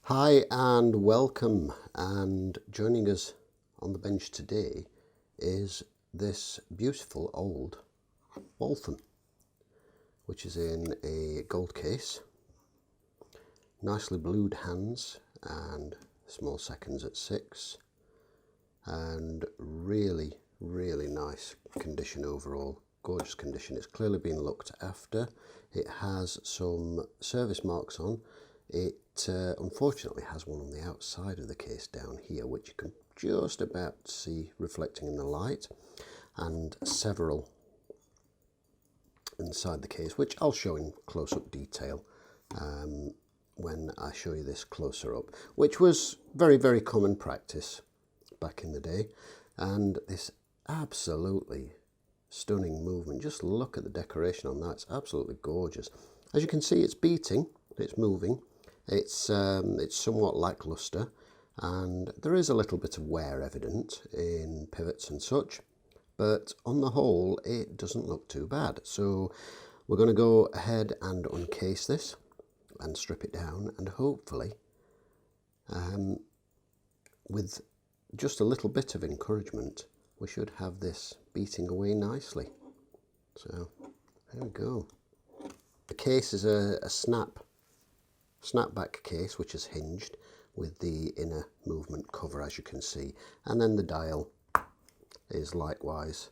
Hi and welcome, and joining us on the bench today is this beautiful old Waltham, which is in a gold case, nicely blued hands and small seconds at 6, and really nice condition overall. Gorgeous condition. It's clearly been looked after. It has some service marks on. It unfortunately has one on the outside of the case down here, which you can just about see reflecting in the light, and several inside the case, which I'll show in close-up detail when I show you this closer up, which was very common practice back in the day. And this absolutely stunning movement, just look at the decoration on that. It's absolutely gorgeous. As you can see, it's beating, it's moving, it's somewhat lackluster, and there is a little bit of wear evident in pivots and such, but on the whole it doesn't look too bad. So we're going to go ahead and uncase this and strip it down, and hopefully with just a little bit of encouragement we should have this beating away nicely. So there we go. The case is a snapback case, which is hinged with the inner movement cover, as you can see, and then the dial is likewise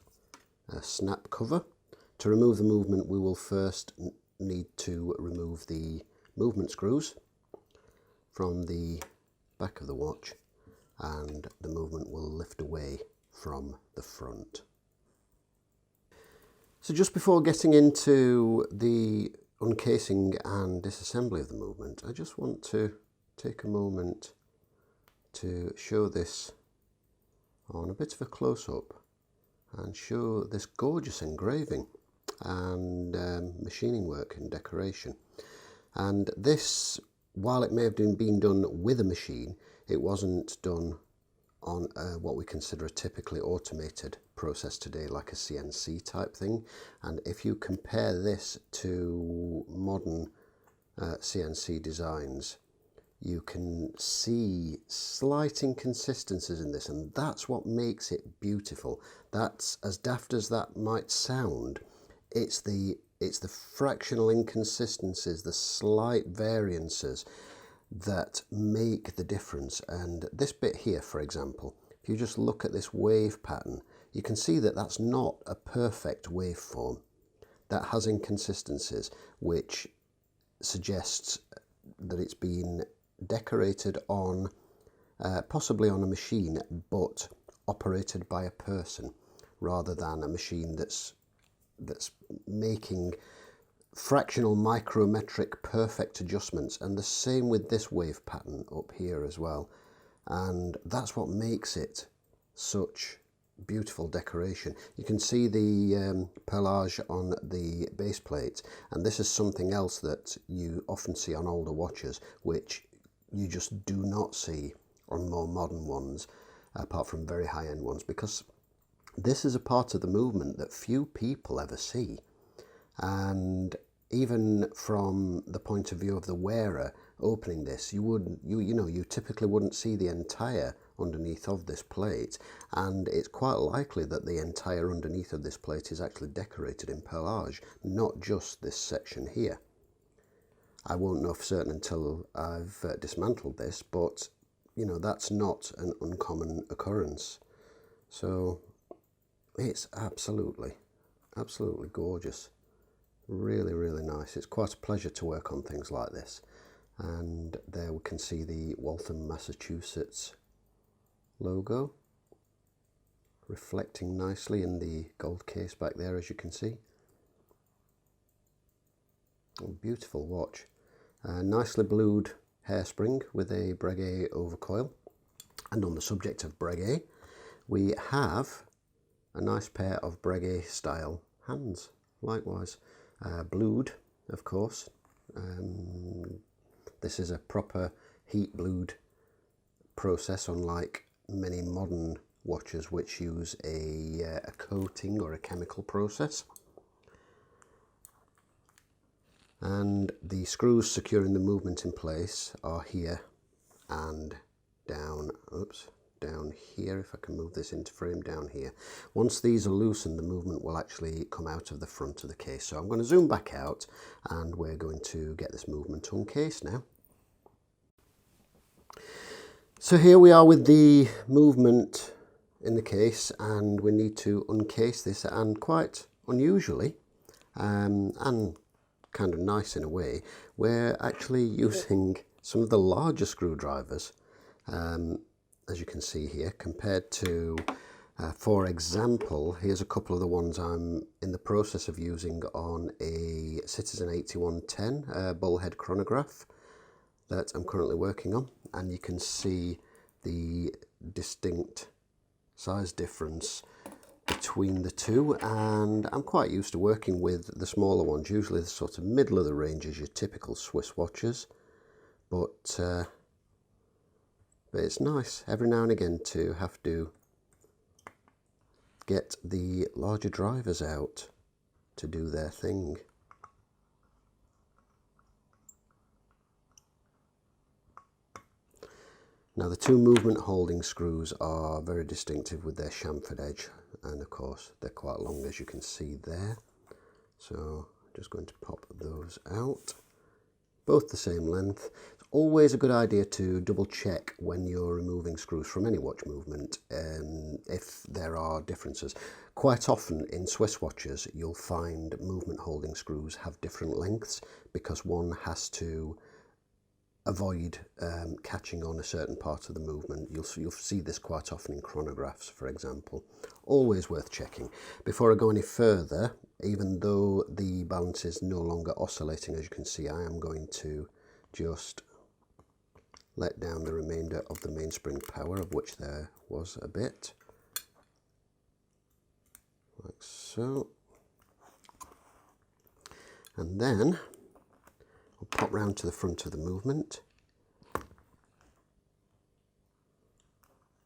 a snap cover. To remove the movement, we will first need to remove the movement screws from the back of the watch, and the movement will lift away from the front. So just before getting into the uncasing and disassembly of the movement, I just want to take a moment to show this on a bit of a close-up and show this gorgeous engraving and machining work and decoration. And this, while it may have been done with a machine, it wasn't done on what we consider a typically automated process today, like a CNC type thing. And if you compare this to modern CNC designs, you can see slight inconsistencies in this, and that's what makes it beautiful. That's, as daft as that might sound, it's the fractional inconsistencies, the slight variances that make the difference. And this bit here, for example, if you just look at this wave pattern, you can see that that's not a perfect waveform. That has inconsistencies, which suggests that it's been decorated on possibly on a machine, but operated by a person, rather than a machine that's making fractional micrometric perfect adjustments. And the same with this wave pattern up here as well, and that's what makes it such beautiful decoration. You can see the perlage on the base plate, and this is something else that you often see on older watches, which you just do not see on more modern ones, apart from very high-end ones, because this is a part of the movement that few people ever see. And even from the point of view of the wearer opening this, you typically wouldn't see the entire underneath of this plate, and it's quite likely that the entire underneath of this plate is actually decorated in perlage, not just this section here. I won't know for certain until I've dismantled this, but that's not an uncommon occurrence. So it's absolutely gorgeous. Really nice. It's quite a pleasure to work on things like this. And there we can see the Waltham, Massachusetts logo reflecting nicely in the gold case back there, as you can see. A beautiful watch. Nicely blued hairspring with a Breguet overcoil. And on the subject of Breguet, we have a nice pair of Breguet style hands, likewise. Blued, of course. This is a proper heat blued process, unlike many modern watches which use a coating or a chemical process. And the screws securing the movement in place are here and down, oops, down here, if I can move this into frame down here. Once these are loosened, the movement will actually come out of the front of the case. So I'm going to zoom back out and we're going to get this movement uncased now. So here we are with the movement in the case, and we need to uncase this, and quite unusually and kind of nice in a way, we're actually using some of the larger screwdrivers, as you can see here, compared to, for example, here's a couple of the ones I'm in the process of using on a Citizen 8110 bullhead chronograph that I'm currently working on, and you can see the distinct size difference between the two, and I'm quite used to working with the smaller ones, usually the sort of middle of the range as your typical Swiss watches, but it's nice every now and again to have to get the larger drivers out to do their thing. Now the two movement holding screws are very distinctive with their chamfered edge, and of course they're quite long, as you can see there. So I'm just going to pop those out. Both the same length. It's always a good idea to double check when you're removing screws from any watch movement if there are differences. Quite often in Swiss watches you'll find movement holding screws have different lengths because one has to avoid catching on a certain part of the movement. You'll see this quite often in chronographs, for example. Always worth checking. Before I go any further, even though the balance is no longer oscillating, as you can see, I am going to just let down the remainder of the mainspring power, of which there was a bit, like so. And then I'll pop round to the front of the movement,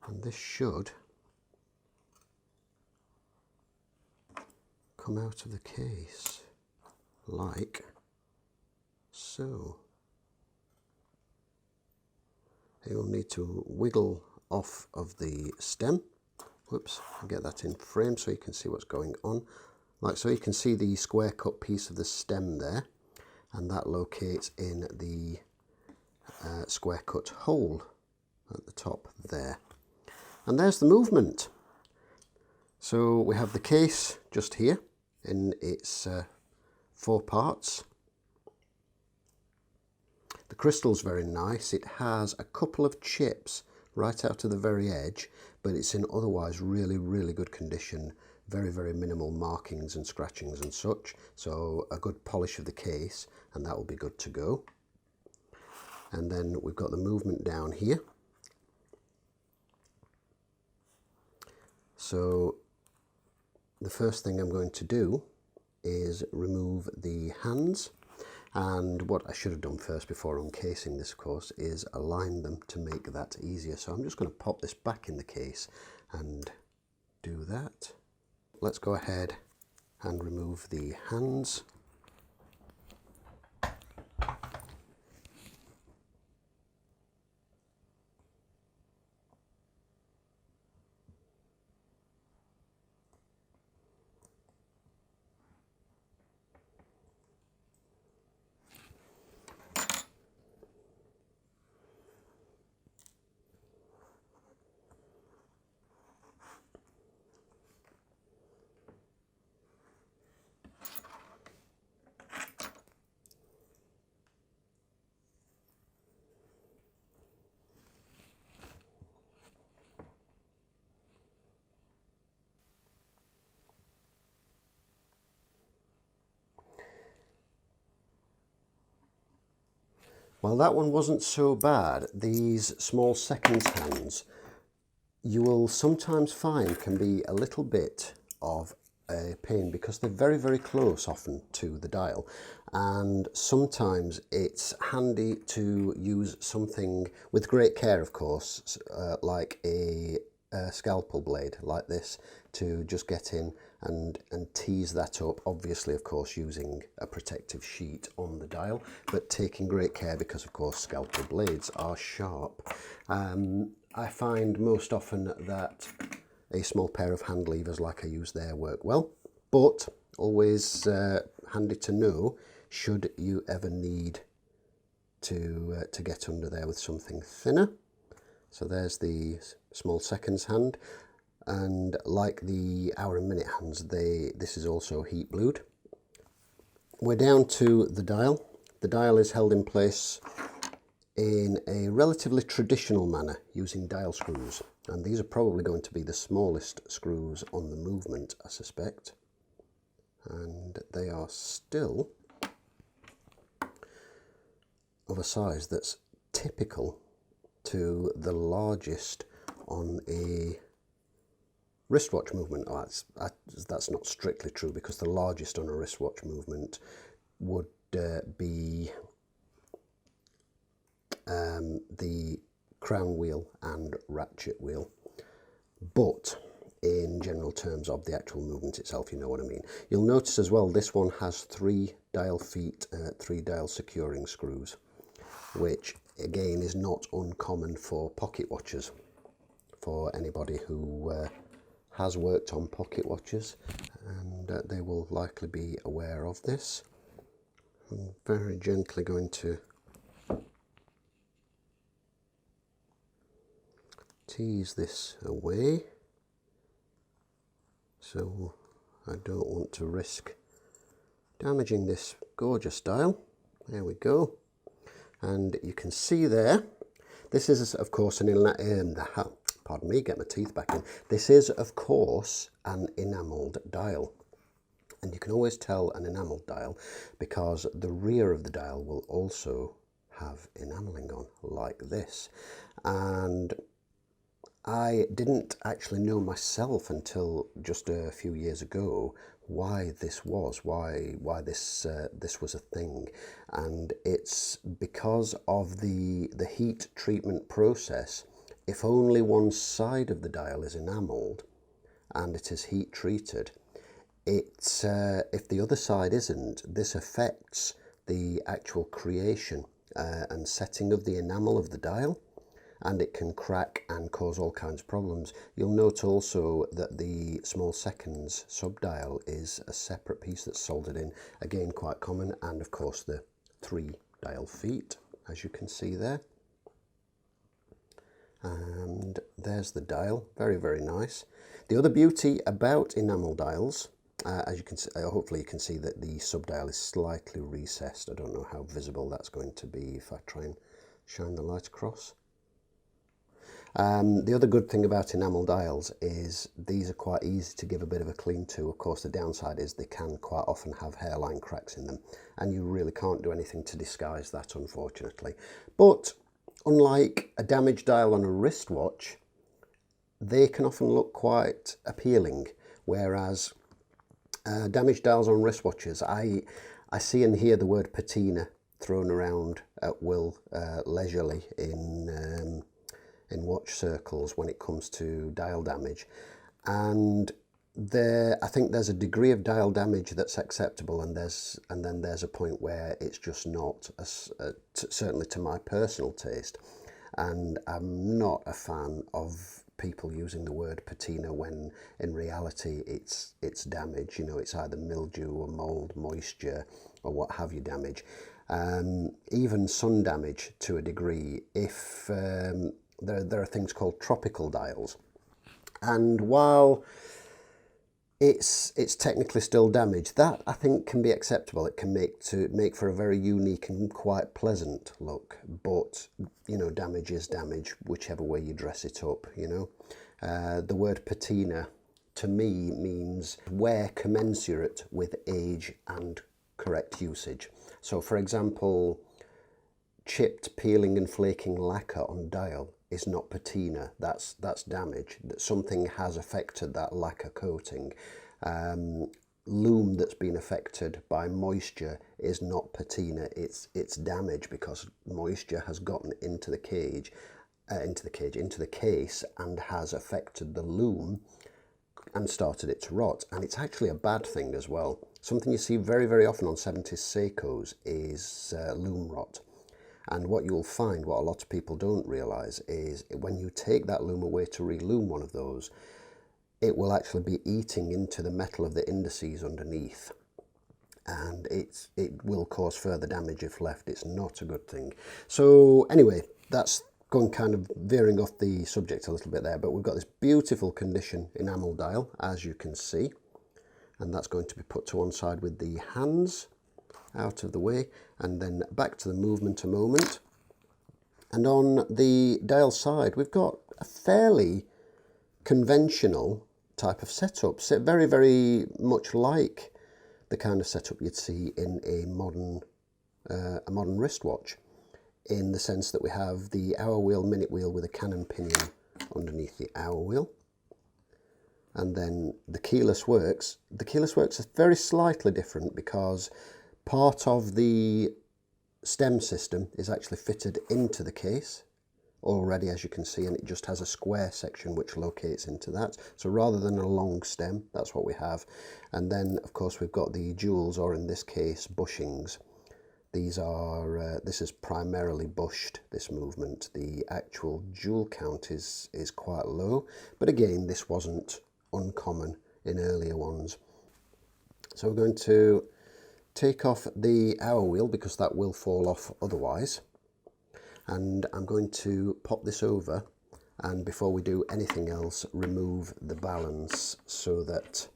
and this should come out of the case like so. You'll need to wiggle off of the stem, whoops, get that in frame so you can see what's going on. Like so, you can see the square cut piece of the stem there, and that locates in the square cut hole at the top there. And there's the movement. So we have the case just here in its 4 parts. The crystal's very nice. It has a couple of chips right out to the very edge, but it's in otherwise really, really good condition. Very, very minimal markings and scratchings and such. So a good polish of the case, and that will be good to go. And then we've got the movement down here. So the first thing I'm going to do is remove the hands, and what I should have done first before uncasing this, of course, is align them to make that easier. So I'm just going to pop this back in the case and do that. Let's go ahead and remove the hands. Well, that one wasn't so bad. These small seconds hands, you will sometimes find can be a little bit of a pain because they're very, very close often to the dial, and sometimes it's handy to use something with great care, of course, like a scalpel blade like this to just get in and tease that up, obviously of course using a protective sheet on the dial, but taking great care because of course scalpel blades are sharp. I find most often that a small pair of hand levers like I use there work well, but always handy to know should you ever need to get under there with something thinner. So there's the small seconds hand, and like the hour and minute hands, this is also heat blued. We're down to the dial. The dial is held in place in a relatively traditional manner using dial screws, and these are probably going to be the smallest screws on the movement, I suspect, and they are still of a size that's typical to the largest on a wristwatch movement. Oh, that's not strictly true, because the largest on a wristwatch movement would be the crown wheel and ratchet wheel, but in general terms of the actual movement itself, you know what I mean. You'll notice as well this one has 3 dial feet, 3 dial securing screws, which again is not uncommon for pocket watches. For anybody who has worked on pocket watches, and they will likely be aware of this. I'm very gently going to tease this away, so I don't want to risk damaging this gorgeous dial. There we go. And you can see there, this is of course pardon me, get my teeth back in. This is of course an enamelled dial, and you can always tell an enamelled dial because the rear of the dial will also have enamelling on like this. And I didn't actually know myself until just a few years ago why this was, why this was a thing, and it's because of the heat treatment process. If only one side of the dial is enamelled and it is heat treated, it's if the other side isn't, this affects the actual creation and setting of the enamel of the dial, and it can crack and cause all kinds of problems. You'll note also that the small seconds subdial is a separate piece that's soldered in, again quite common, and of course the 3 dial feet, as you can see there. And there's the dial, very, very nice. The other beauty about enamel dials, as you can see, hopefully you can see that the subdial is slightly recessed. I don't know how visible that's going to be if I try and shine the light across. The other good thing about enamel dials is these are quite easy to give a bit of a clean to. Of course, the downside is they can quite often have hairline cracks in them, and you really can't do anything to disguise that, unfortunately. But unlike a damaged dial on a wristwatch, they can often look quite appealing, whereas damaged dials on wristwatches, I see and hear the word patina thrown around at will leisurely in watch circles when it comes to dial damage, and I think there's a degree of dial damage that's acceptable, and then there's a point where it's just not, certainly to my personal taste, and I'm not a fan of people using the word patina when in reality it's damage. You know, it's either mildew or mold, moisture, or what have you damage, even sun damage to a degree. If there are things called tropical dials, and while it's technically still damage, that I think can be acceptable. It can make for a very unique and quite pleasant look, but you know, damage is damage whichever way you dress it up, you know. The word patina to me means wear commensurate with age and correct usage. So for example, chipped, peeling and flaking lacquer on dial is not patina, that's damage. That something has affected that lacquer coating. Loom that's been affected by moisture is not patina, it's damage because moisture has gotten into the cage into the case, and has affected the loom and started it to rot. And it's actually a bad thing as well. Something you see very, very often on 70s Seikos is loom rot. And what you'll find, what a lot of people don't realise, is when you take that loom away to reloom one of those, it will actually be eating into the metal of the indices underneath. And it will cause further damage if left. It's not a good thing. So anyway, that's going kind of veering off the subject a little bit there, but we've got this beautiful condition enamel dial, as you can see, and that's going to be put to one side with the hands out of the way, and then back to the movement a moment. And on the dial side, we've got a fairly conventional type of setup, so very, very much like the kind of setup you'd see in a modern wristwatch, in the sense that we have the hour wheel, minute wheel with a cannon pinion underneath the hour wheel. And then the keyless works. The keyless works is very slightly different because part of the stem system is actually fitted into the case already, as you can see, and it just has a square section which locates into that. So rather than a long stem, that's what we have. And then, of course, we've got the jewels, or in this case, bushings. These are, this is primarily bushed, this movement. The actual jewel count is quite low, but again, this wasn't uncommon in earlier ones. So we're going to take off the hour wheel because that will fall off otherwise. And I'm going to pop this over, and before we do anything else, remove the balance so that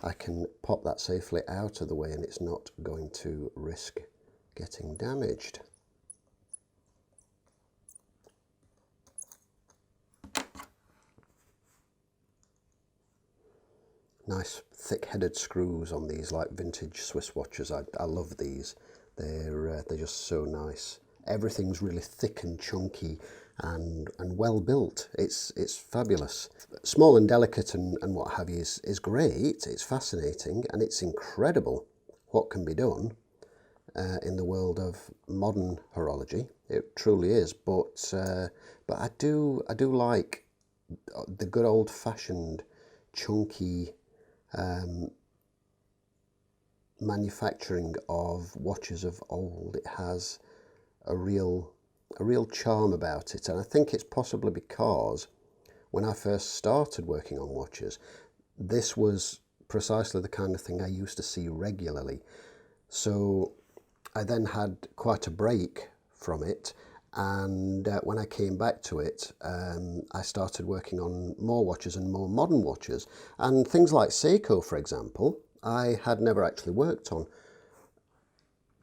I can pop that safely out of the way and it's not going to risk getting damaged. Nice thick-headed screws on these, like vintage Swiss watches. I love these. They're just so nice. Everything's really thick and chunky and well built. It's fabulous. Small and delicate and what have you is great. It's fascinating, and it's incredible what can be done in the world of modern horology. It truly is. But I do like the good old-fashioned chunky manufacturing of watches of old. It has a real charm about it, and I think it's possibly because when I first started working on watches, this was precisely the kind of thing I used to see regularly. So I then had quite a break from it, and when I came back to it, I started working on more watches and more modern watches, and things like Seiko, for example, I had never actually worked on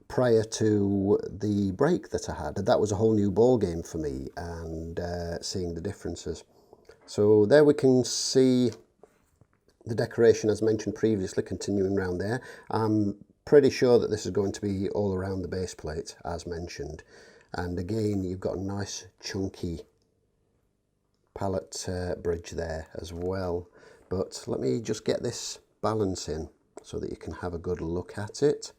prior to the break that I had. That was a whole new ball game for me, and seeing the differences. So there we can see the decoration, as mentioned previously, continuing around there. I'm pretty sure that this is going to be all around the base plate, as mentioned. And again, you've got a nice chunky pallet bridge there as well. But let me just get this balance in so that you can have a good look at it.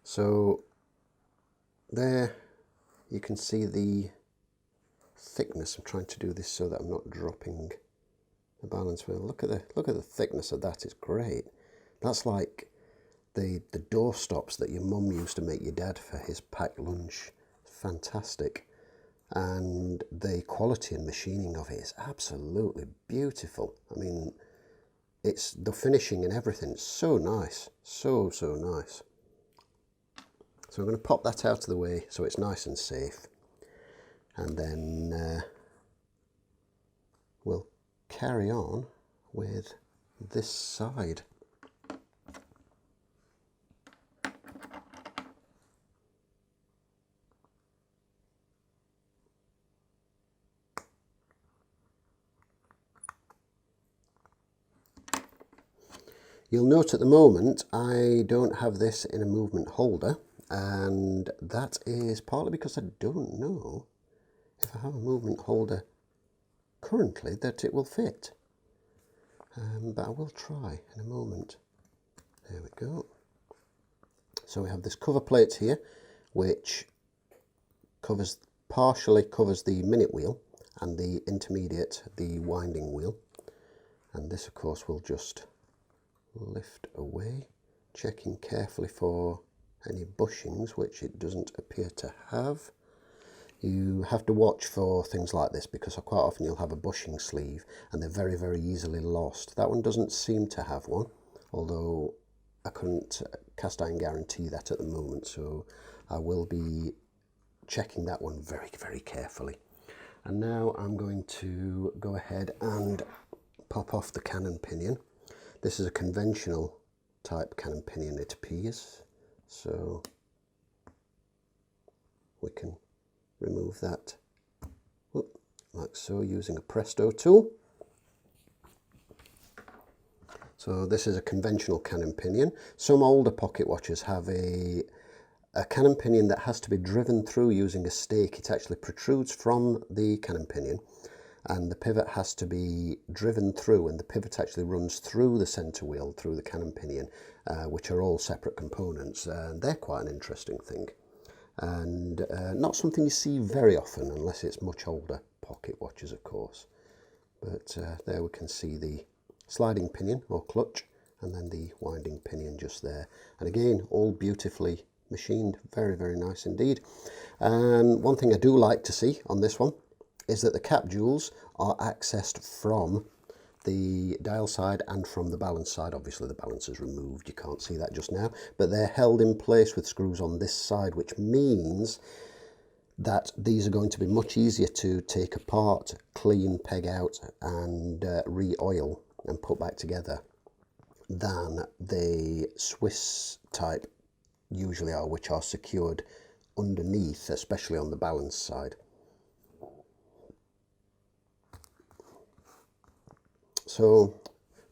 So there you can see the thickness. I'm trying to do this so that I'm not dropping the balance wheel. Look at the thickness of that. It's great. That's like the door stops that your mum used to make your dad for his packed lunch. Fantastic. And the quality and machining of it is absolutely beautiful. I mean, it's the finishing and everything. It's so nice. So nice. So I'm going to pop that out of the way so it's nice and safe. And then we'll carry on with this side. You'll note at the moment I don't have this in a movement holder, and that is partly because I don't know if I have a movement holder currently that it will fit. But I will try in a moment. There we go. So we have this cover plate here which partially covers the minute wheel and the intermediate, the winding wheel. And this of course will just lift away, checking carefully for any bushings, which it doesn't appear to have. You have to watch for things like this because quite often you'll have a bushing sleeve and they're very, very easily lost. That one doesn't seem to have one, although I couldn't cast iron guarantee that at the moment, so I will be checking that one very, very carefully. And now I'm going to go ahead and pop off the cannon pinion. This is a conventional type cannon pinion, it appears, so we can remove that like so using a Presto tool. So this is a conventional cannon pinion. Some older pocket watches have a cannon pinion that has to be driven through using a stake. It actually protrudes from the cannon pinion and the pivot has to be driven through, and the pivot actually runs through the centre wheel, through the cannon pinion, which are all separate components. They're quite an interesting thing, and not something you see very often unless it's much older pocket watches, of course. But there we can see the sliding pinion or clutch and then the winding pinion just there, and again all beautifully machined, very, very nice indeed. One thing I do like to see on this one is that the cap jewels are accessed from the dial side and from the balance side. Obviously the balance is removed, you can't see that just now, but they're held in place with screws on this side, which means that these are going to be much easier to take apart, clean, peg out and re-oil and put back together than the Swiss type usually are, which are secured underneath, especially on the balance side. So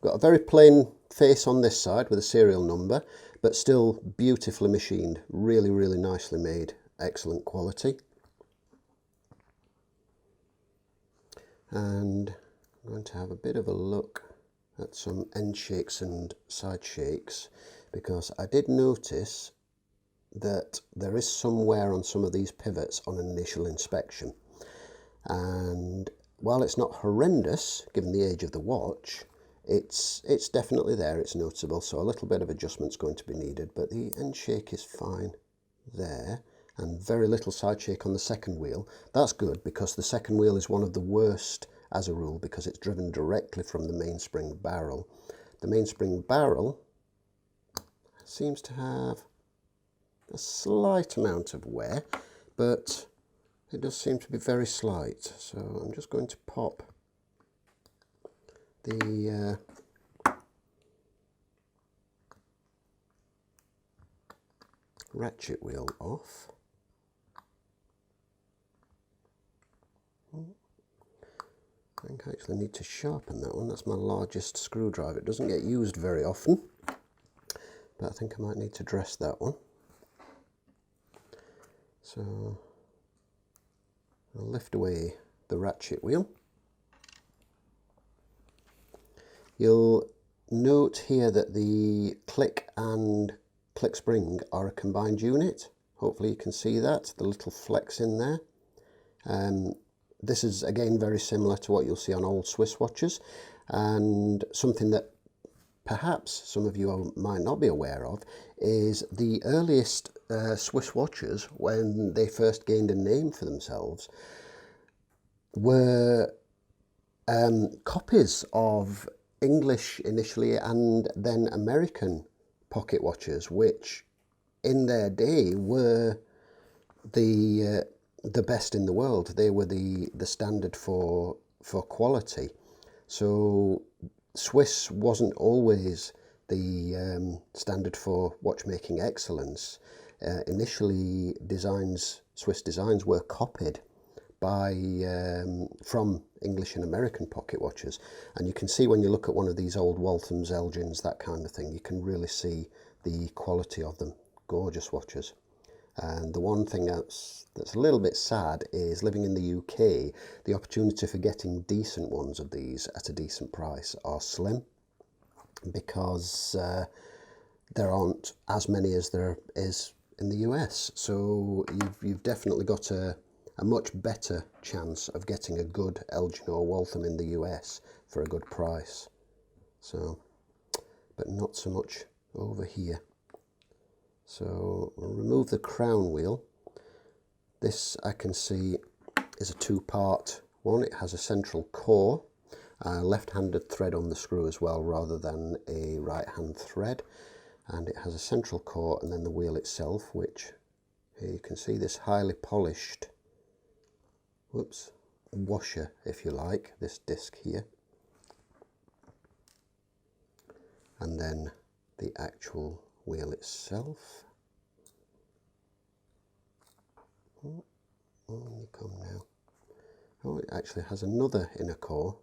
got a very plain face on this side with a serial number, but still beautifully machined, really, really nicely made, excellent quality. And I'm going to have a bit of a look at some end shakes and side shakes, because I did notice that there is some wear on some of these pivots on an initial inspection, and while it's not horrendous given the age of the watch, it's definitely there, it's noticeable, so a little bit of adjustment's going to be needed, but the end shake is fine there, and very little side shake on the second wheel. That's good, because the second wheel is one of the worst as a rule because it's driven directly from the mainspring barrel. The mainspring barrel seems to have a slight amount of wear, but it does seem to be very slight. So I'm just going to pop the ratchet wheel off. I think I actually need to sharpen that one. That's my largest screwdriver. It doesn't get used very often, but I think I might need to dress that one. So I'll lift away the ratchet wheel. You'll note here that the click and click spring are a combined unit. Hopefully you can see that, the little flex in there. This is again very similar to what you'll see on old Swiss watches, and something that perhaps some of you might not be aware of is the earliest Swiss watches, when they first gained a name for themselves, were copies of English initially and then American pocket watches, which in their day were the best in the world. They were the standard for quality. So Swiss wasn't always the standard for watchmaking excellence. Initially, Swiss designs were copied by from English and American pocket watches, and you can see when you look at one of these old Waltham Elgins, that kind of thing, you can really see the quality of them. Gorgeous watches. And the one thing that's a little bit sad is, living in the UK, the opportunity for getting decent ones of these at a decent price are slim, because there aren't as many as there is in the US. So you've definitely got a much better chance of getting a good Elgin or Waltham in the US for a good price. So, but not so much over here. So we'll remove the crown wheel. This I can see is a two-part one. It has a central core, left-handed thread on the screw as well rather than a right-hand thread, and it has a central core and then the wheel itself, which here you can see this highly polished washer, if you like, this disc here, and then the actual wheel itself. Oh, you come now. Oh, it actually has another inner core.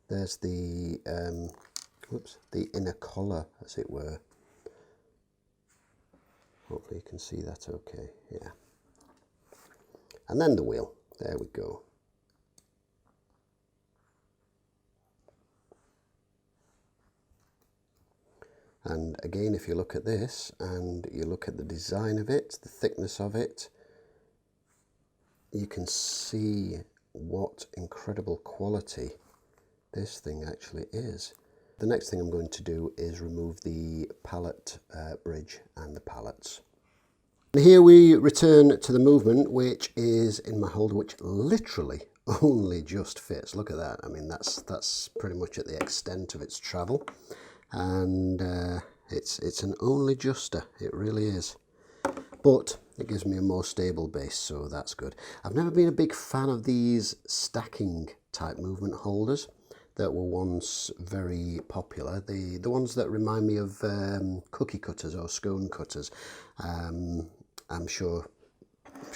There's the the inner collar, as it were. Hopefully you can see that okay, yeah. And then the wheel, there we go. And again, if you look at this and you look at the design of it, the thickness of it, you can see what incredible quality this thing actually is. The next thing I'm going to do is remove the pallet bridge and the pallets. And here we return to the movement, which is in my holder, which literally only just fits. Look at that. I mean, that's pretty much at the extent of its travel, and it's an only juster. It really is. But it gives me a more stable base, so that's good. I've never been a big fan of these stacking type movement holders that were once very popular. The ones that remind me of cookie cutters or scone cutters. I'm sure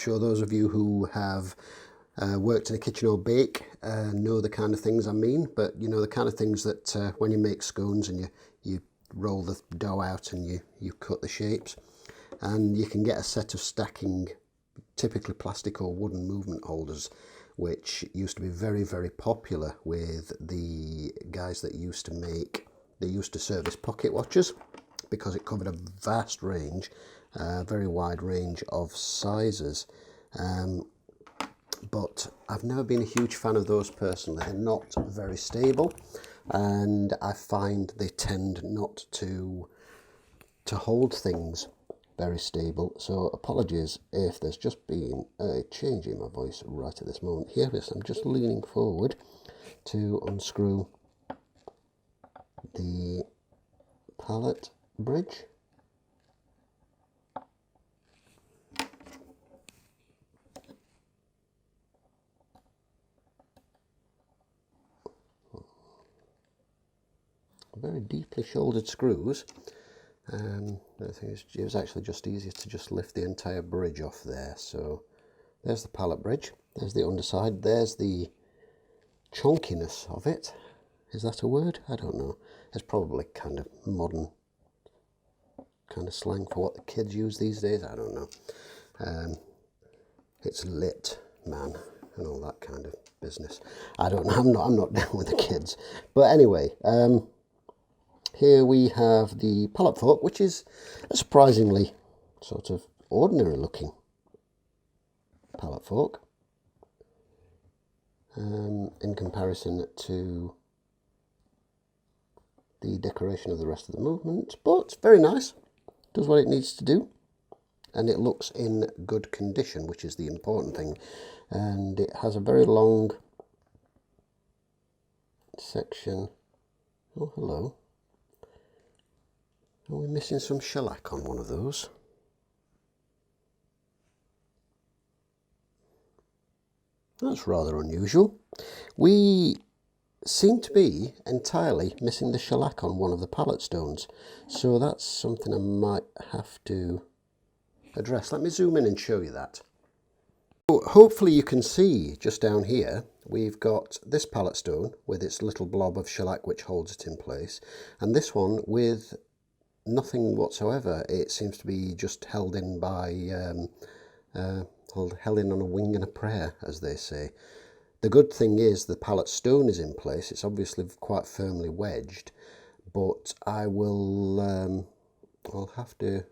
those of you who have worked in a kitchen or bake know the kind of things I mean, but you know, the kind of things that when you make scones and you roll the dough out and you cut the shapes, and you can get a set of stacking, typically plastic or wooden movement holders, which used to be very, very popular with the guys that used to service pocket watches, because it covered a vast range, very wide range of sizes. But I've never been a huge fan of those personally. They're not very stable, and I find they tend not to hold things very stable. So apologies if there's just been a change in my voice right at this moment. Here it is. I'm just leaning forward to unscrew the pallet bridge. Very deeply shouldered screws. The thing is, it was actually just easier to just lift the entire bridge off there. So there's the pallet bridge, there's the underside, there's the chunkiness of it. Is that a word? I don't know. It's probably kind of modern kind of slang for what the kids use these days. I don't know. It's lit, man, and all that kind of business. I don't know. I'm not down with the kids. But anyway, here we have the pallet fork, which is a surprisingly sort of ordinary looking pallet fork in comparison to the decoration of the rest of the movement, but very nice, does what it needs to do, and it looks in good condition, which is the important thing. And it has a very long section. Oh, hello. Are we missing some shellac on one of those? That's rather unusual. We seem to be entirely missing the shellac on one of the pallet stones, so that's something I might have to address. Let me zoom in and show you that. So hopefully you can see just down here we've got this pallet stone with its little blob of shellac which holds it in place, and this one with nothing whatsoever. It seems to be just held in by held in on a wing and a prayer, as they say. The good thing is the pallet stone is in place. It's obviously quite firmly wedged, but I will I'll have to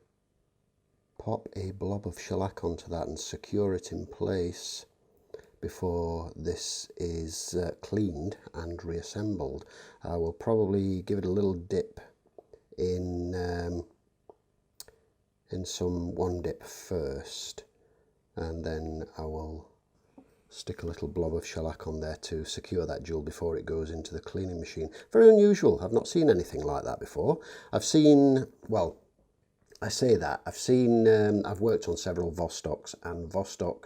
pop a blob of shellac onto that and secure it in place before this is cleaned and reassembled. I will probably give it a little dip in some one dip first, and then I will stick a little blob of shellac on there to secure that jewel before it goes into the cleaning machine. Very unusual. I've not seen anything like that before. I've seen, well, I say that, I've worked on several Vostocks, and Vostok,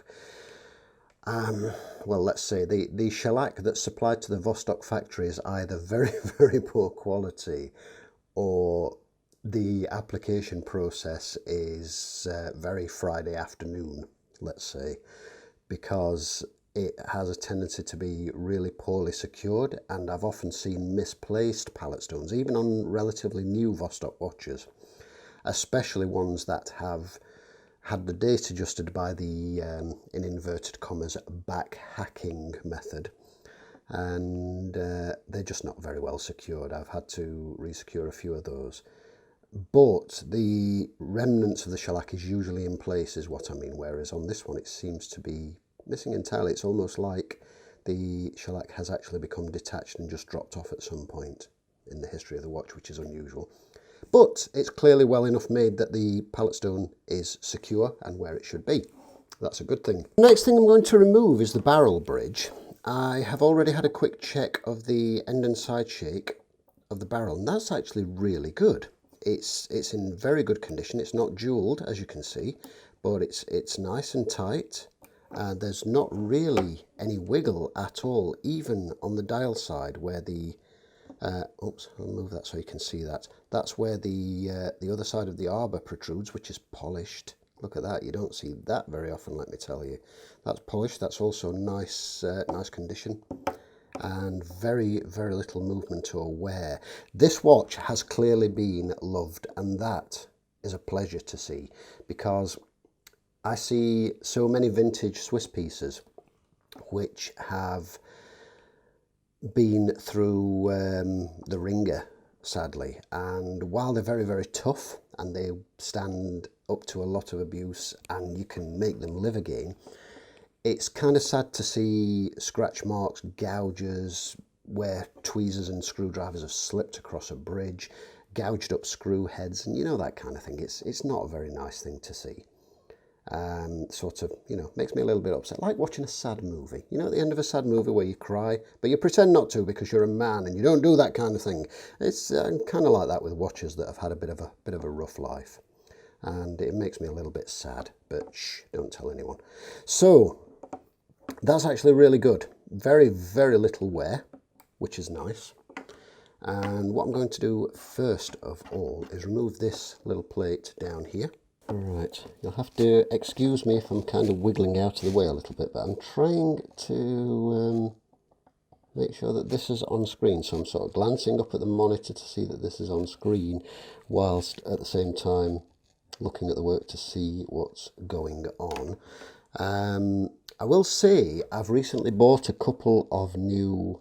well, let's say the shellac that's supplied to the Vostok factory is either very, very poor quality, or the application process is very Friday afternoon, let's say, because it has a tendency to be really poorly secured, and I've often seen misplaced pallet stones, even on relatively new Vostok watches, especially ones that have had the date adjusted by the, in inverted commas, back hacking method, and they're just not very well secured. I've had to resecure a few of those. But the remnants of the shellac is usually in place, is what I mean, whereas on this one it seems to be missing entirely. It's almost like the shellac has actually become detached and just dropped off at some point in the history of the watch, which is unusual. But it's clearly well enough made that the pallet stone is secure and where it should be. That's a good thing. The next thing I'm going to remove is the barrel bridge. I have already had a quick check of the end and side shake of the barrel, and that's actually really good. It's in very good condition. It's not jeweled, as you can see, but it's nice and tight. There's not really any wiggle at all, even on the dial side where the oops, I'll move that so you can see that. That's where the other side of the arbor protrudes, which is polished. Look at that. You don't see that very often, let me tell you. That's polished. That's also nice, nice condition, and very, very little movement or wear. This watch has clearly been loved, and that is a pleasure to see, because I see so many vintage Swiss pieces which have been through the ringer, sadly, and while they're very, very tough and they stand up to a lot of abuse and you can make them live again, it's kind of sad to see scratch marks, gouges, where tweezers and screwdrivers have slipped across a bridge, gouged up screw heads, and you know, that kind of thing. It's not a very nice thing to see. Sort of, you know, makes me a little bit upset, like watching a sad movie. You know, at the end of a sad movie where you cry, but you pretend not to because you're a man and you don't do that kind of thing. It's kind of like that with watches that have had a bit of a rough life, and it makes me a little bit sad. But shh, don't tell anyone. So that's actually really good. Very, very little wear, which is nice. And what I'm going to do first of all is remove this little plate down here. Right, you'll have to excuse me if I'm kind of wiggling out of the way a little bit, but I'm trying to make sure that this is on screen. So I'm sort of glancing up at the monitor to see that this is on screen, whilst at the same time looking at the work to see what's going on. I will say I've recently bought a couple of new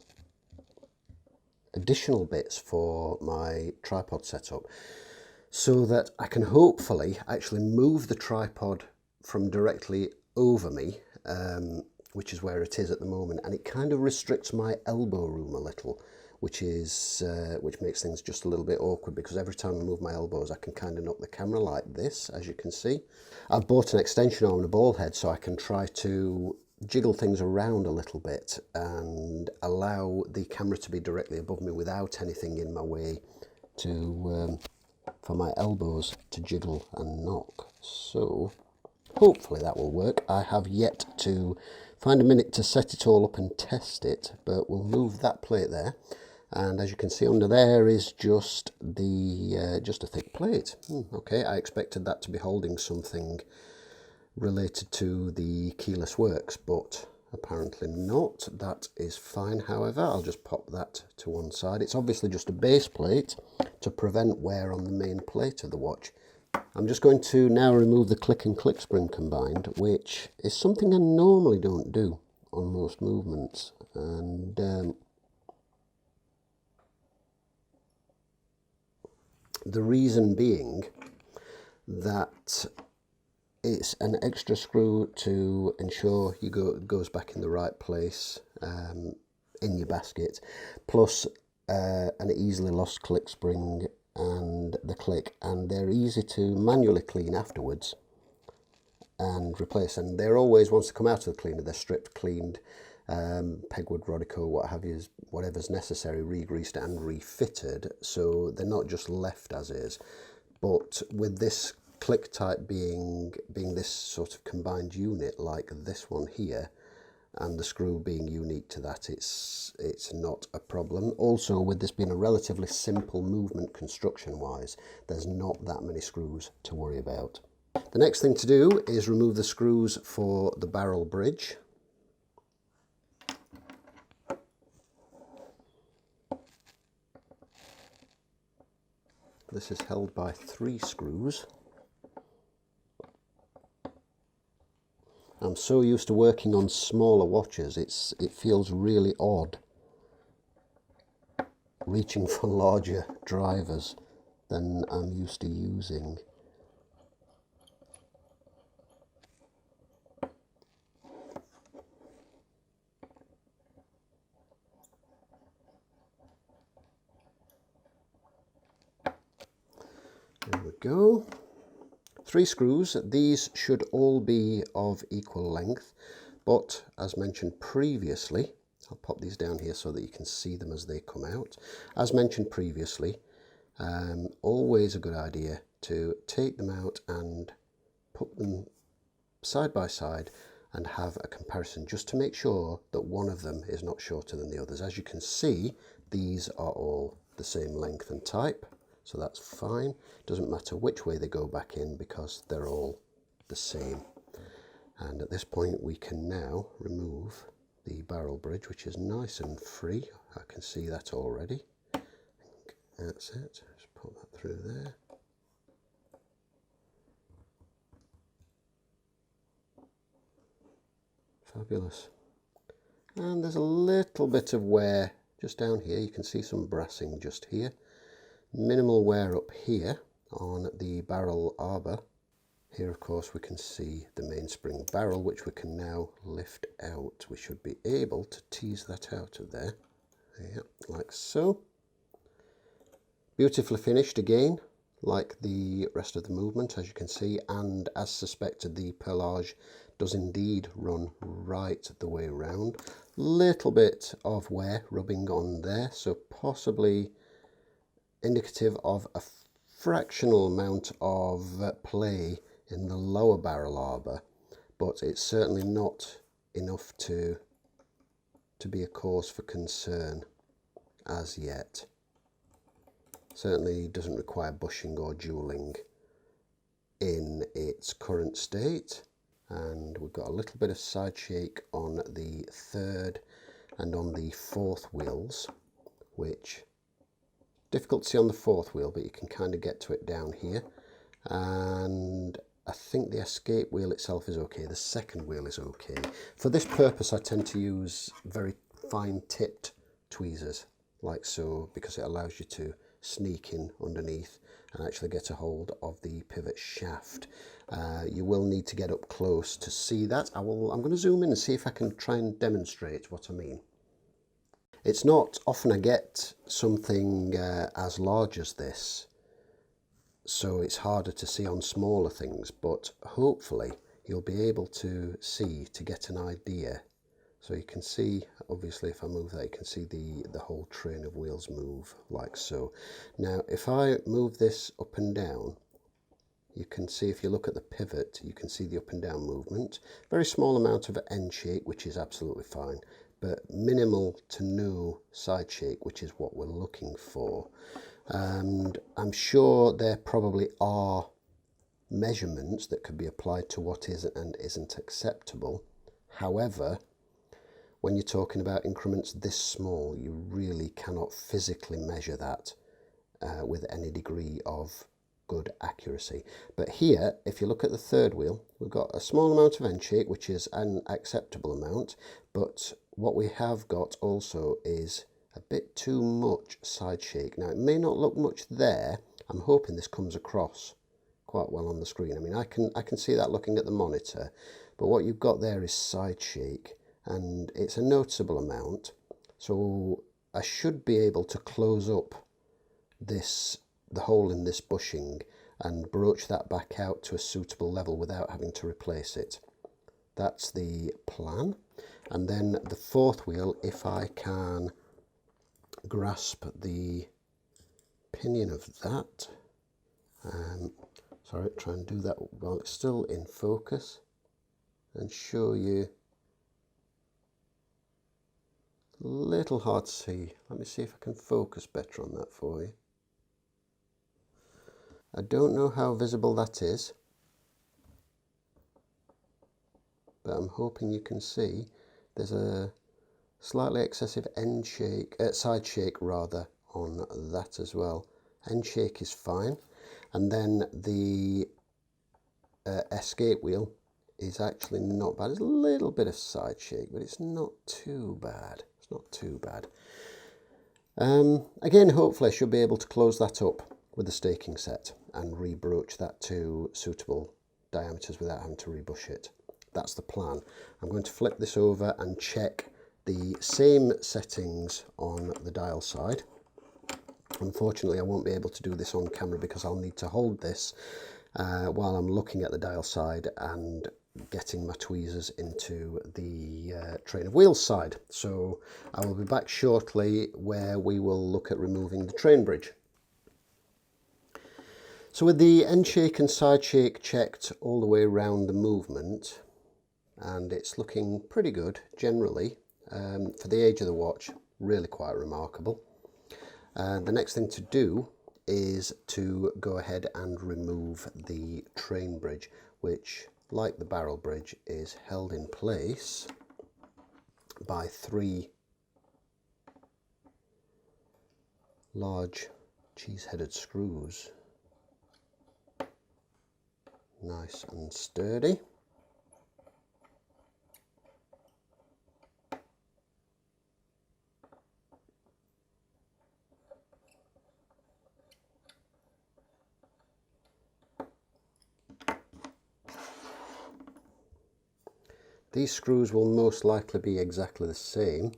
additional bits for my tripod setup, so that I can hopefully actually move the tripod from directly over me, which is where it is at the moment, and it kind of restricts my elbow room a little, which makes things just a little bit awkward, because every time I move my elbows I can kind of knock the camera like this, as you can see. I've bought an extension arm and a ball head so I can try to jiggle things around a little bit and allow the camera to be directly above me without anything in my way to for my elbows to jiggle and knock. So hopefully that will work. I have yet to find a minute to set it all up and test it, but we'll move that plate there, and as you can see under there is just a thick plate. Okay, I expected that to be holding something related to the keyless works, but apparently not. That is fine. However, I'll just pop that to one side. It's obviously just a base plate to prevent wear on the main plate of the watch. I'm just going to now remove the click and click spring combined, which is something I normally don't do on most movements, and the reason being that it's an extra screw to ensure it goes back in the right place in your basket, plus an easily lost click spring and the click, and they're easy to manually clean afterwards and replace. And they're always, once they come out of the cleaner, they're stripped, cleaned, pegwood, Rodico, what have you, whatever's necessary, re-greased and refitted, so they're not just left as is. But with this click type being this sort of combined unit like this one here, and the screw being unique to that, it's not a problem. Also, with this being a relatively simple movement construction wise, there's not that many screws to worry about. The next thing to do is remove the screws for the barrel bridge. This is held by 3 screws. I'm so used to working on smaller watches, it feels really odd reaching for larger drivers than I'm used to using. There we go. 3 screws. These should all be of equal length, but as mentioned previously, I'll pop these down here so that you can see them as they come out. As mentioned previously, always a good idea to take them out and put them side by side and have a comparison, just to make sure that one of them is not shorter than the others. As you can see, these are all the same length and type, so that's fine. Doesn't matter which way they go back in because they're all the same. And at this point we can now remove the barrel bridge, which is nice and free. I can see that already. That's it. Just put that through there. Fabulous. And there's a little bit of wear just down here. You can see some brassing just here. Minimal wear up here on the barrel arbor. Here, of course, we can see the mainspring barrel, which we can now lift out. We should be able to tease that out of there. Yep, like so. Beautifully finished again, like the rest of the movement, as you can see, and as suspected, the perlage does indeed run right the way around. Little bit of wear rubbing on there, so possibly indicative of a fractional amount of play in the lower barrel arbor, but it's certainly not enough to be a cause for concern as yet. Certainly doesn't require bushing or jewelling in its current state. And we've got a little bit of side shake on the 3rd and on the 4th wheels, which difficult to see on the 4th wheel, but you can kind of get to it down here. And I think the escape wheel itself is okay. The 2nd wheel is okay. For this purpose, I tend to use very fine tipped tweezers, like so, because it allows you to sneak in underneath and actually get a hold of the pivot shaft. You will need to get up close to see that. I'm going to zoom in and see if I can try and demonstrate what I mean. It's not often I get something as large as this, so it's harder to see on smaller things, but hopefully you'll be able to see to get an idea. So you can see, obviously if I move that, you can see the whole train of wheels move like so. Now if I move this up and down, you can see, if you look at the pivot, you can see the up and down movement. Very small amount of end shake, which is absolutely fine, but minimal to no side shake, which is what we're looking for. And I'm sure there probably are measurements that could be applied to what is and isn't acceptable. However, when you're talking about increments this small, you really cannot physically measure that with any degree of good accuracy. But here, if you look at the 3rd wheel, we've got a small amount of end shake, which is an acceptable amount, but what we have got also is a bit too much side shake. Now, it may not look much there. I'm hoping this comes across quite well on the screen. I mean, I can see that looking at the monitor, but what you've got there is side shake, and it's a noticeable amount. So I should be able to close up the hole in this bushing and broach that back out to a suitable level without having to replace it. That's the plan. And then the fourth wheel, if I can grasp the pinion of that, sorry, try and do that while it's still in focus and show you. A little hard to see. Let me see if I can focus better on that for you. I don't know how visible that is, but I'm hoping you can see there's a slightly excessive end shake, side shake rather, on that as well. End shake is fine, and then the escape wheel is actually not bad. There's a little bit of side shake, but it's not too bad. It's not too bad. Again, hopefully I should be able to close that up with the staking set and rebroach that to suitable diameters without having to rebush it. That's the plan. I'm going to flip this over and check the same settings on the dial side. Unfortunately, I won't be able to do this on camera because I'll need to hold this while I'm looking at the dial side and getting my tweezers into the train of wheels side. So I will be back shortly where we will look at removing the train bridge. So with the end shake and side shake checked all the way around the movement, and it's looking pretty good generally for the age of the watch, really quite remarkable. The next thing to do is to go ahead and remove the train bridge, which, like the barrel bridge, is held in place by 3 large cheese-headed screws. Nice and sturdy. These screws will most likely be exactly the same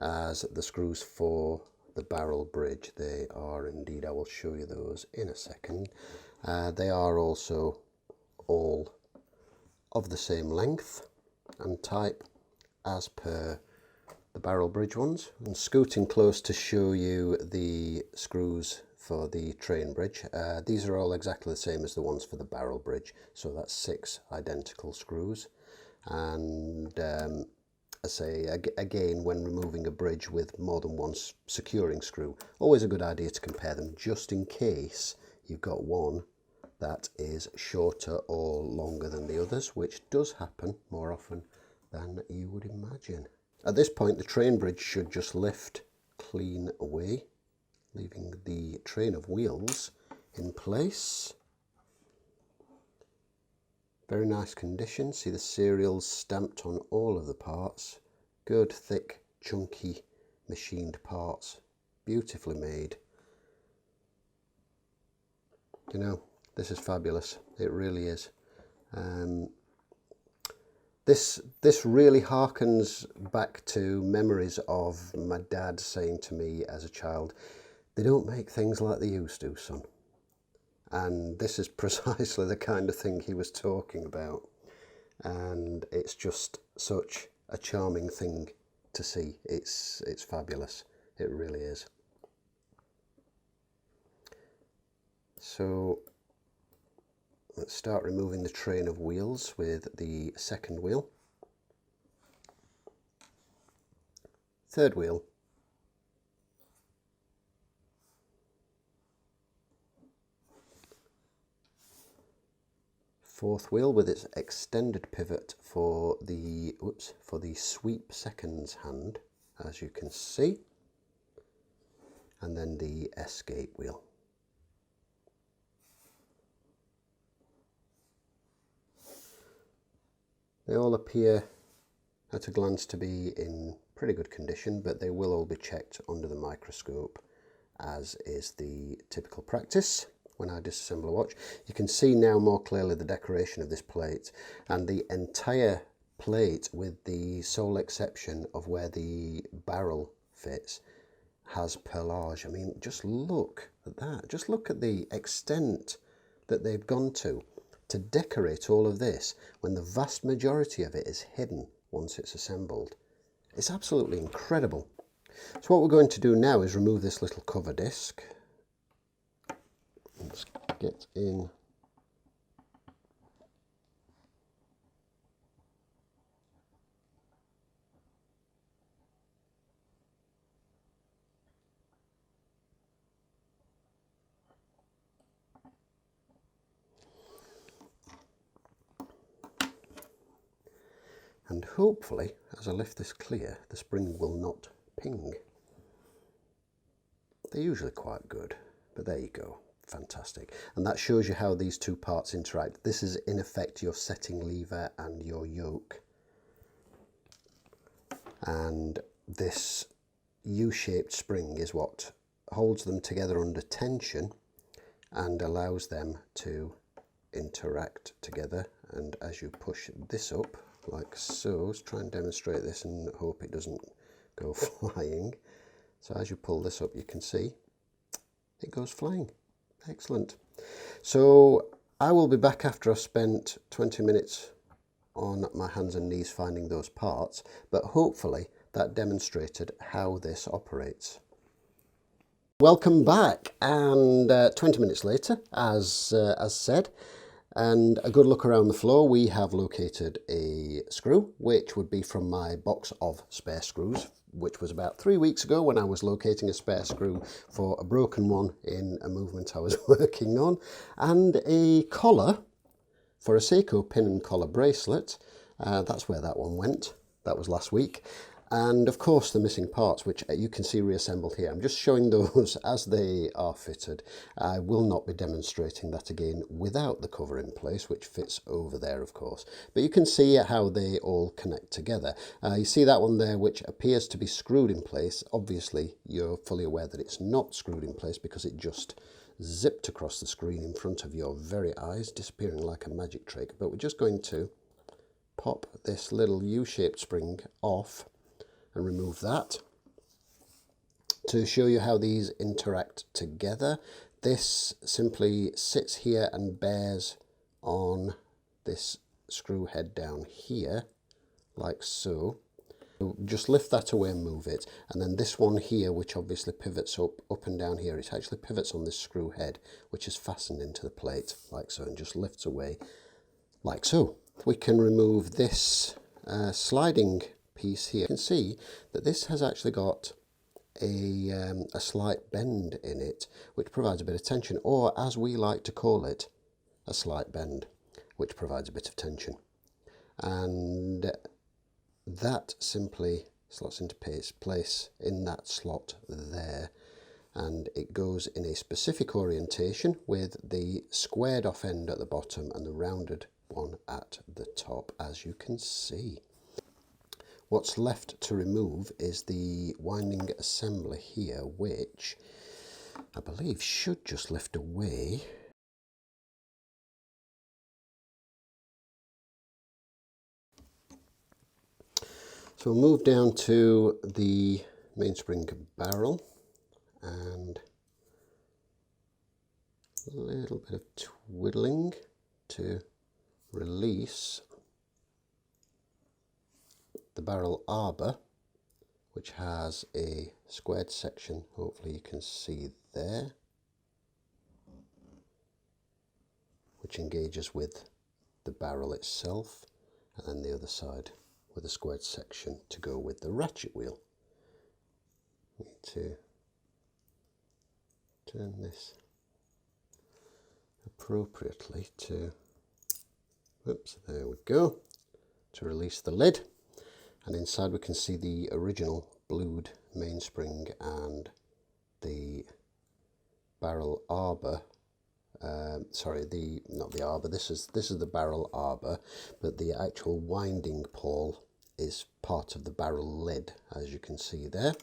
as the screws for the barrel bridge. They are indeed. I will show you those in a second. They are also all of the same length and type as per the barrel bridge ones. And scooting close to show you the screws for the train bridge. These are all exactly the same as the ones for the barrel bridge, so that's 6 identical screws. And I say again, when removing a bridge with more than one securing screw, always a good idea to compare them, just in case you've got one that is shorter or longer than the others, which does happen more often than you would imagine. At this point, the train bridge should just lift clean away, leaving the train of wheels in place. Very nice condition. See the serials stamped on all of the parts. Good, thick, chunky, machined parts. Beautifully made. You know, this is fabulous. It really is. This really harkens back to memories of my dad saying to me as a child, "They don't make things like they used to, son." And this is precisely the kind of thing he was talking about. And it's just such a charming thing to see. It's fabulous. It really is. So let's start removing the train of wheels with the second wheel. Third wheel. Fourth wheel with its extended pivot for the sweep seconds hand, as you can see, and then the escape wheel. They all appear at a glance to be in pretty good condition, but they will all be checked under the microscope, as is the typical practice. when I disassemble a watch. You can see now more clearly the decoration of this plate, and the entire plate, with the sole exception of where the barrel fits, has perlage. I mean, just look at that. Just look at the extent that they've gone to decorate all of this when the vast majority of it is hidden once it's assembled. It's absolutely incredible. So what we're going to do now is remove this little cover disc. Let's get in. And hopefully, as I lift this clear, the spring will not ping. They're usually quite good, but there you go. Fantastic. And that shows you how these two parts interact. This is in effect your setting lever and your yoke. And this U-shaped spring is what holds them together under tension and allows them to interact together. And as you push this up, like so, let's try and demonstrate this and hope it doesn't go flying. So as you pull this up, you can see it goes flying. Excellent. So I will be back after I've spent 20 minutes on my hands and knees finding those parts, but hopefully that demonstrated how this operates. Welcome back, and 20 minutes later, as said, and a good look around the floor, we have located a screw, which would be from my box of spare screws, which was about 3 weeks ago when I was locating a spare screw for a broken one in a movement I was working on, and a collar for a Seiko pin and collar bracelet. That's where that one went. That was last week. And of course the missing parts, which you can see reassembled here. I'm just showing those as they are fitted. I will not be demonstrating that again without the cover in place, which fits over there of course. But you can see how they all connect together. You see that one there, which appears to be screwed in place. Obviously you're fully aware that it's not screwed in place because it just zipped across the screen in front of your very eyes, disappearing like a magic trick. But we're just going to pop this little U-shaped spring off and remove that to show you how these interact together. This simply sits here and bears on this screw head down here, like so. Just lift that away and move it, and then this one here, which obviously pivots up and down here, it actually pivots on this screw head, which is fastened into the plate, like so, and just lifts away, like so. We can remove this sliding piece here. You can see that this has actually got a slight bend in it, which provides a bit of tension, or as we like to call it, a slight bend, which provides a bit of tension. And that simply slots into place in that slot there, and it goes in a specific orientation with the squared off end at the bottom and the rounded one at the top, as you can see. What's left to remove is the winding assembly here, which I believe should just lift away. So we'll move down to the mainspring barrel and a little bit of twiddling to release the barrel arbor, which has a squared section, hopefully you can see there, which engages with the barrel itself, and then the other side with a squared section to go with the ratchet wheel. Need to turn this appropriately to, oops, there we go, to release the lid. And inside we can see the original blued mainspring and the barrel arbor. Not the arbor. This is the barrel arbor, but the actual winding pole is part of the barrel lid, as you can see there.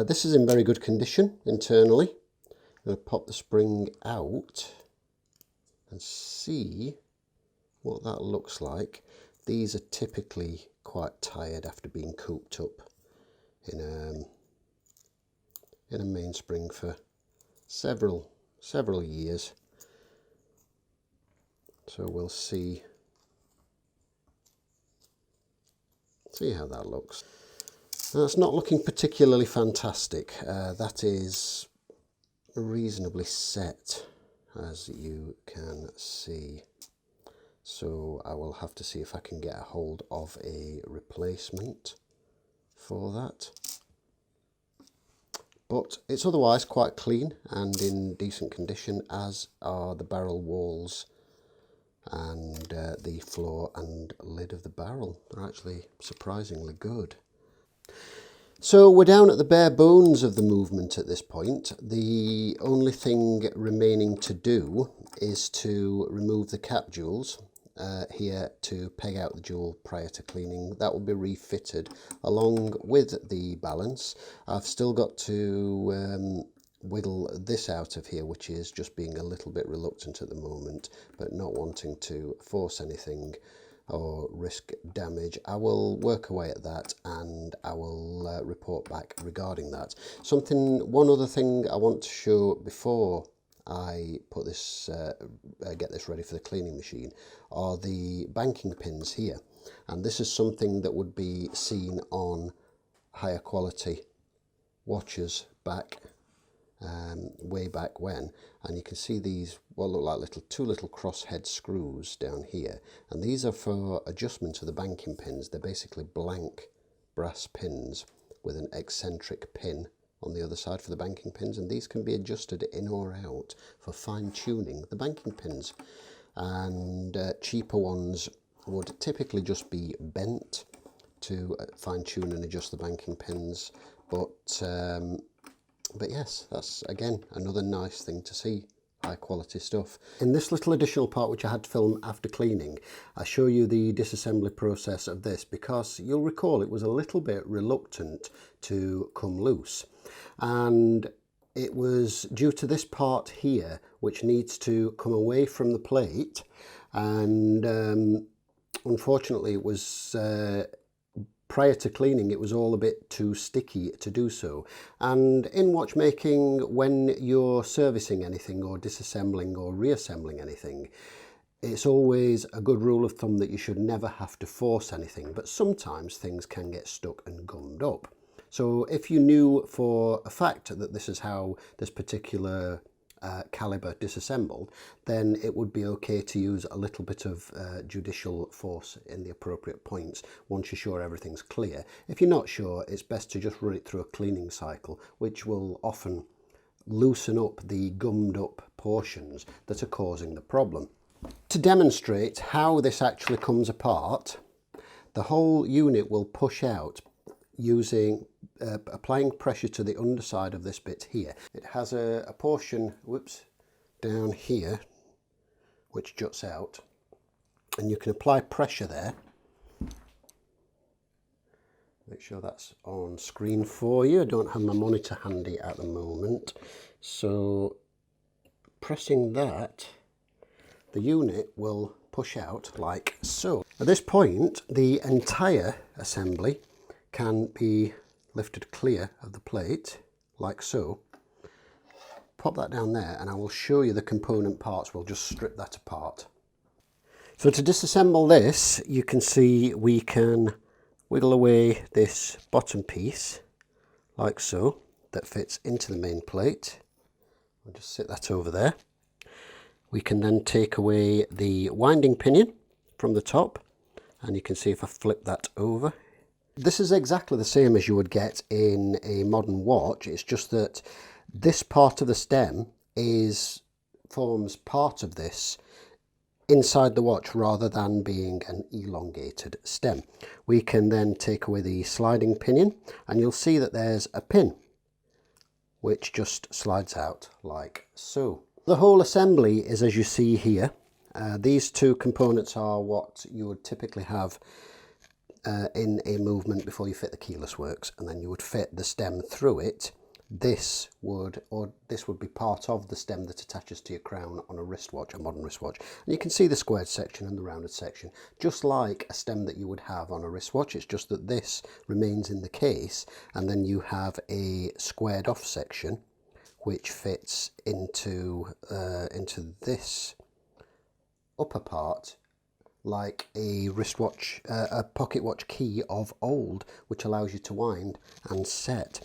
This is in very good condition internally. I'm going to pop the spring out and see what that looks like. These are typically quite tired after being cooped up in a mainspring for several years. So we'll see how that looks. Now, it's not looking particularly fantastic. That is reasonably set, as you can see. So I will have to see if I can get a hold of a replacement for that. But it's otherwise quite clean and in decent condition, as are the barrel walls and the floor and lid of the barrel. They're actually surprisingly good. So we're down at the bare bones of the movement at this point. The only thing remaining to do is to remove the cap jewels here to peg out the jewel prior to cleaning. That will be refitted along with the balance. I've still got to wiggle this out of here, which is just being a little bit reluctant at the moment, but not wanting to force anything or risk damage. I will work away at that, and I will report back regarding that. One other thing I want to show before I put this, get this ready for the cleaning machine, are the banking pins here. And this is something that would be seen on higher quality watches back way back when, and you can see these what look like two little crosshead screws down here, and these are for adjustment of the banking pins. They're basically blank brass pins with an eccentric pin on the other side for the banking pins, and these can be adjusted in or out for fine-tuning the banking pins. And cheaper ones would typically just be bent to fine-tune and adjust the banking pins, but yes, that's again another nice thing to see, high quality stuff. In this little additional part which I had to film after cleaning, I show you the disassembly process of this, because you'll recall it was a little bit reluctant to come loose, and it was due to this part here which needs to come away from the plate, and unfortunately it was prior to cleaning, it was all a bit too sticky to do so. And in watchmaking, when you're servicing anything or disassembling or reassembling anything, it's always a good rule of thumb that you should never have to force anything, but sometimes things can get stuck and gummed up. So if you knew for a fact that this is how this particular caliber disassembled, then it would be okay to use a little bit of judicial force in the appropriate points once you're sure everything's clear. If you're not sure, it's best to just run it through a cleaning cycle, which will often loosen up the gummed up portions that are causing the problem. To demonstrate how this actually comes apart, the whole unit will push out using applying pressure to the underside of this bit here. It has a portion, down here, which juts out, and you can apply pressure there. Make sure that's on screen for you. I don't have my monitor handy at the moment, so pressing that, the unit will push out like so. At this point, the entire assembly can be lifted clear of the plate, like so. Pop that down there, and I will show you the component parts. We'll just strip that apart. So to disassemble this, you can see we can wiggle away this bottom piece, like so, that fits into the main plate. I'll just sit that over there. We can then take away the winding pinion from the top, and you can see if I flip that over, this is exactly the same as you would get in a modern watch. It's just that this part of the stem forms part of this inside the watch rather than being an elongated stem. We can then take away the sliding pinion, and you'll see that there's a pin which just slides out like so. The whole assembly is as you see here. These two components are what you would typically have in a movement before you fit the keyless works, and then you would fit the stem through it. this would be part of the stem that attaches to your crown on a wristwatch, a modern wristwatch. And you can see the squared section and the rounded section, just like a stem that you would have on a wristwatch. It's just that this remains in the case, and then you have a squared off section which fits into this upper part, like a wristwatch, a pocket watch key of old, which allows you to wind and set.